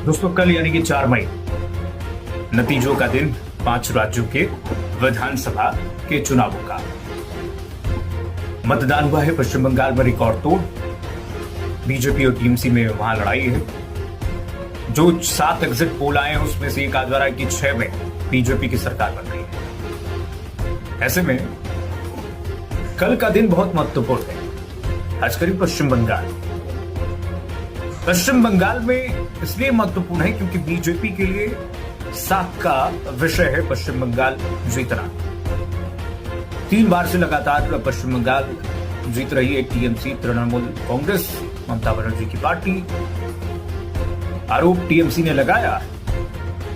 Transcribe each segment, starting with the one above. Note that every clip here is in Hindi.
दोस्तों कल यानी कि 4 मई नतीजों का दिन 5 राज्यों के विधानसभा के चुनावों का मतदान हुआ है। पश्चिम बंगाल में रिकॉर्ड तोड़ बीजेपी और टीएमसी में वहां लड़ाई है। जो 7 एग्जिट पोल आए हैं उसमें से एक आज कि 6 में बीजेपी की सरकार बन रही है। ऐसे में कल का दिन बहुत महत्वपूर्ण है, खासकर पश्चिम बंगाल में इसलिए महत्वपूर्ण है क्योंकि बीजेपी के लिए 7 का विषय है पश्चिम बंगाल जीतना। 3 बार से लगातार पश्चिम बंगाल जीत रही है टीएमसी, तृणमूल कांग्रेस, ममता बनर्जी की पार्टी। आरोप टीएमसी ने लगाया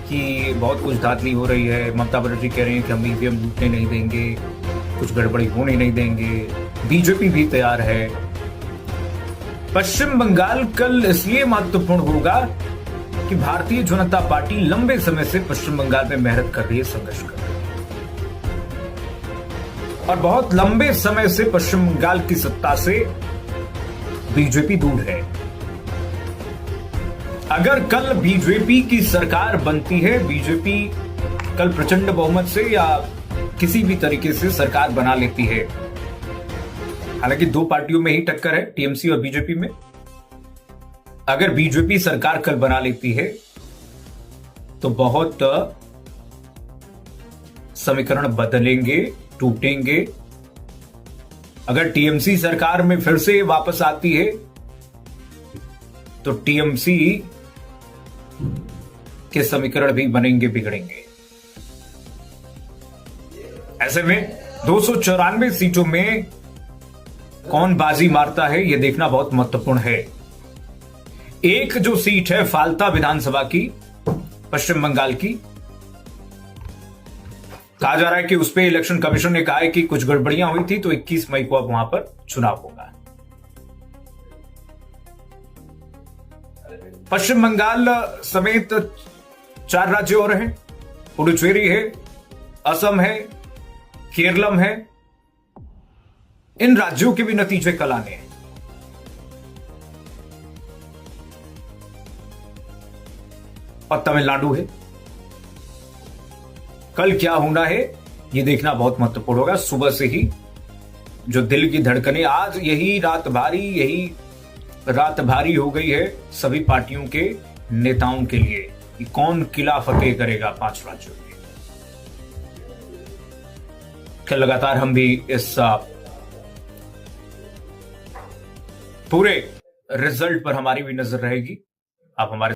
कि बहुत कुछ धांधली हो रही है। ममता बनर्जी कह रहे हैं कि हम ईवीएम लूटने नहीं देंगे, कुछ गड़बड़ी होने नहीं देंगे। बीजेपी भी तैयार है। पश्चिम बंगाल कल इसलिए महत्वपूर्ण होगा कि भारतीय जनता पार्टी लंबे समय से पश्चिम बंगाल में मेहनत कर रही है, संघर्ष कर रही है और बहुत लंबे समय से पश्चिम बंगाल की सत्ता से बीजेपी दूर है। अगर कल बीजेपी की सरकार बनती है, बीजेपी कल प्रचंड बहुमत से या किसी भी तरीके से सरकार बना लेती है, हालांकि 2 पार्टियों में ही टक्कर है, टीएमसी और बीजेपी में। अगर बीजेपी सरकार कल बना लेती है तो बहुत समीकरण बदलेंगे, टूटेंगे। अगर टीएमसी सरकार में फिर से वापस आती है तो टीएमसी के समीकरण भी बनेंगे, बिगड़ेंगे। ऐसे में 294 सीटों में कौन बाजी मारता है यह देखना बहुत महत्वपूर्ण है। एक जो सीट है फाल्ता विधानसभा की, पश्चिम बंगाल की, कहा जा रहा है कि उस पे इलेक्शन कमीशन ने कहा है कि कुछ गड़बड़ियां हुई थी तो 21 मई को अब वहां पर चुनाव होगा। पश्चिम बंगाल समेत 4 राज्य और हैं, पुडुचेरी है, असम है, केरलम है। इन राज्यों के भी नतीजे कल आने हैं। और तमिलनाडु है। कल क्या होना है यह देखना बहुत महत्वपूर्ण होगा। सुबह से ही जो दिल की धड़कनें, आज यही रात भारी हो गई है सभी पार्टियों के नेताओं के लिए कि कौन किला फतेह करेगा 5 राज्यों में। कल लगातार हम भी इस पूरे रिजल्ट पर हमारी भी नजर रहेगी। आप हमारे